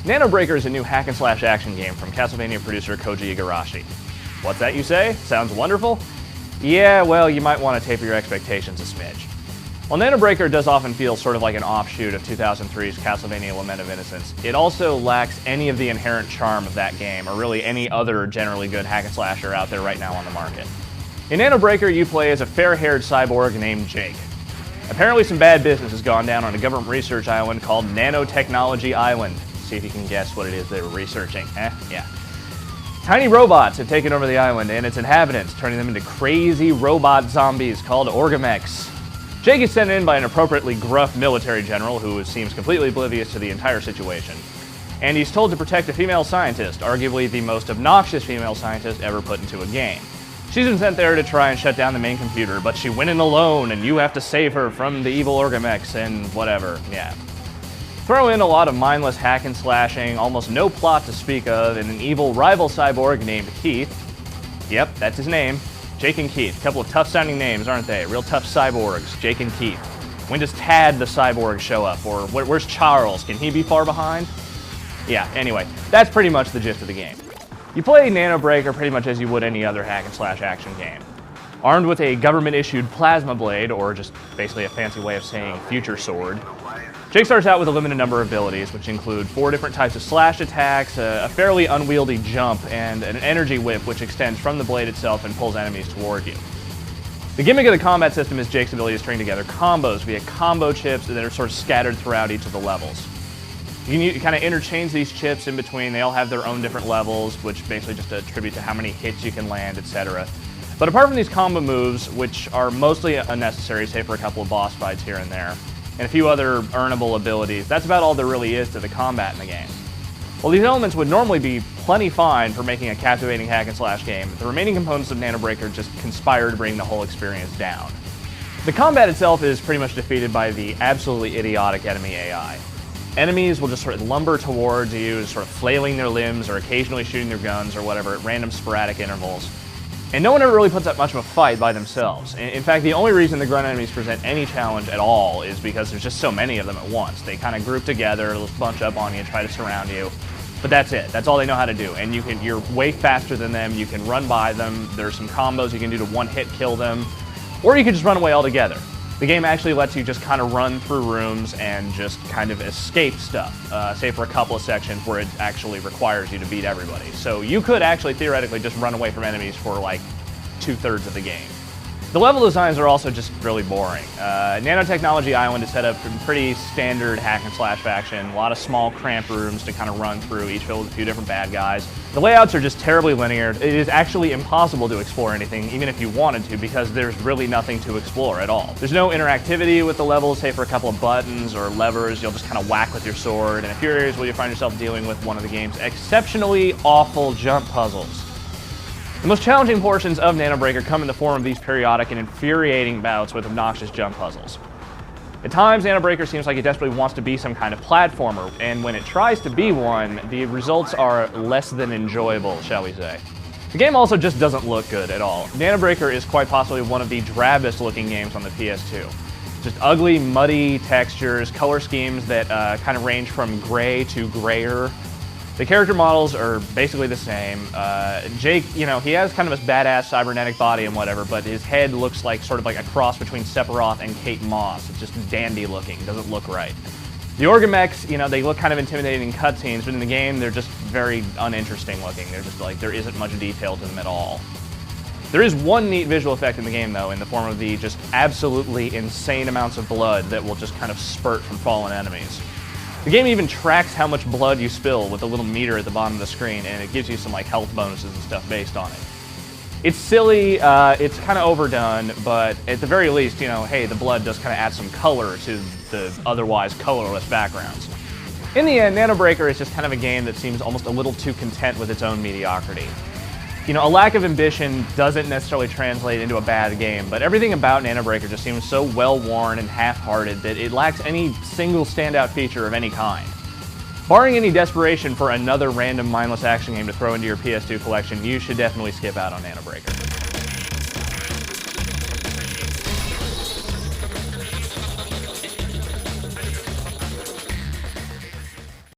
Nano Breaker is a new hack-and-slash action game from Castlevania producer Koji Igarashi. What's that you say? Sounds wonderful? Yeah, well, you might want to taper your expectations a smidge. While Nano Breaker does often feel sort of like an offshoot of 2003's Castlevania Lament of Innocence, it also lacks any of the inherent charm of that game, or really any other generally good hack-and-slasher out there right now on the market. In Nano Breaker, you play as a fair-haired cyborg named Jake. Apparently some bad business has gone down on a government research island called Nanotechnology Island. See if you can guess what it is they were researching, Yeah. Tiny robots have taken over the island and its inhabitants, turning them into crazy robot zombies called Orgamechs. Jake is sent in by an appropriately gruff military general who seems completely oblivious to the entire situation. And he's told to protect a female scientist, arguably the most obnoxious female scientist ever put into a game. She's been sent there to try and shut down the main computer, but she went in alone and you have to save her from the evil Orgamechs and whatever, yeah. Throw in a lot of mindless hack and slashing, almost no plot to speak of, and an evil rival cyborg named Keith. Yep, that's his name. Jake and Keith. A couple of tough-sounding names, aren't they? Real tough cyborgs, Jake and Keith. When does Tad the cyborg show up? Or where's Charles? Can he be far behind? Yeah, anyway, that's pretty much the gist of the game. You play Nano Breaker pretty much as you would any other hack-and-slash action game. Armed with a government-issued plasma blade, or just basically a fancy way of saying future sword, Jake starts out with a limited number of abilities, which include 4 different types of slash attacks, a fairly unwieldy jump, and an energy whip which extends from the blade itself and pulls enemies toward you. The gimmick of the combat system is Jake's ability to string together combos via combo chips that are sort of scattered throughout each of the levels. You can kind of interchange these chips in between. They all have their own different levels, which basically just attribute to how many hits you can land, etc. But apart from these combo moves, which are mostly unnecessary, save for a couple of boss fights here and there, and a few other earnable abilities, that's about all there really is to the combat in the game. While these elements would normally be plenty fine for making a captivating hack-and-slash game, the remaining components of Nano Breaker just conspire to bring the whole experience down. The combat itself is pretty much defeated by the absolutely idiotic enemy AI. Enemies will just sort of lumber towards you, sort of flailing their limbs or occasionally shooting their guns or whatever at random sporadic intervals. And no one ever really puts up much of a fight by themselves. In fact, the only reason the grunt enemies present any challenge at all is because there's just so many of them at once. They kind of group together, bunch up on you, try to surround you. But that's it. That's all they know how to do. And you're way faster than them. You can run by them. There's some combos you can do to one-hit kill them. Or you can just run away altogether. The game actually lets you just kind of run through rooms and just kind of escape stuff, save for a couple of sections where it actually requires you to beat everybody. So you could actually theoretically just run away from enemies for like 2/3 of the game. The level designs are also just really boring. Nanotechnology Island is set up in pretty standard hack-and-slash fashion. A lot of small, cramped rooms to kind of run through, each filled with a few different bad guys. The layouts are just terribly linear. It is actually impossible to explore anything, even if you wanted to, because there's really nothing to explore at all. There's no interactivity with the levels, save for a couple of buttons or levers you'll just kind of whack with your sword, and a few areas where you find yourself dealing with one of the game's exceptionally awful jump puzzles. The most challenging portions of Nano Breaker come in the form of these periodic and infuriating bouts with obnoxious jump puzzles. At times, Nano Breaker seems like it desperately wants to be some kind of platformer, and when it tries to be one, the results are less than enjoyable, shall we say. The game also just doesn't look good at all. Nano Breaker is quite possibly one of the drabbest looking games on the PS2. Just ugly, muddy textures, color schemes that kind of range from gray to grayer. The character models are basically the same. Jake, he has kind of this badass cybernetic body and whatever, but his head looks like sort of like a cross between Sephiroth and Kate Moss. It's just dandy looking, doesn't look right. The Orgamechs, they look kind of intimidating in cutscenes, but in the game they're just very uninteresting looking. They're just like, there isn't much detail to them at all. There is one neat visual effect in the game though, in the form of the just absolutely insane amounts of blood that will just kind of spurt from fallen enemies. The game even tracks how much blood you spill with a little meter at the bottom of the screen, and it gives you some like health bonuses and stuff based on it. It's silly, it's kind of overdone, but at the very least, hey, the blood does kind of add some color to the otherwise colorless backgrounds. In the end, Nano Breaker is just kind of a game that seems almost a little too content with its own mediocrity. A lack of ambition doesn't necessarily translate into a bad game, but everything about Nano Breaker just seems so well-worn and half-hearted that it lacks any single standout feature of any kind. Barring any desperation for another random mindless action game to throw into your PS2 collection, you should definitely skip out on Nano Breaker.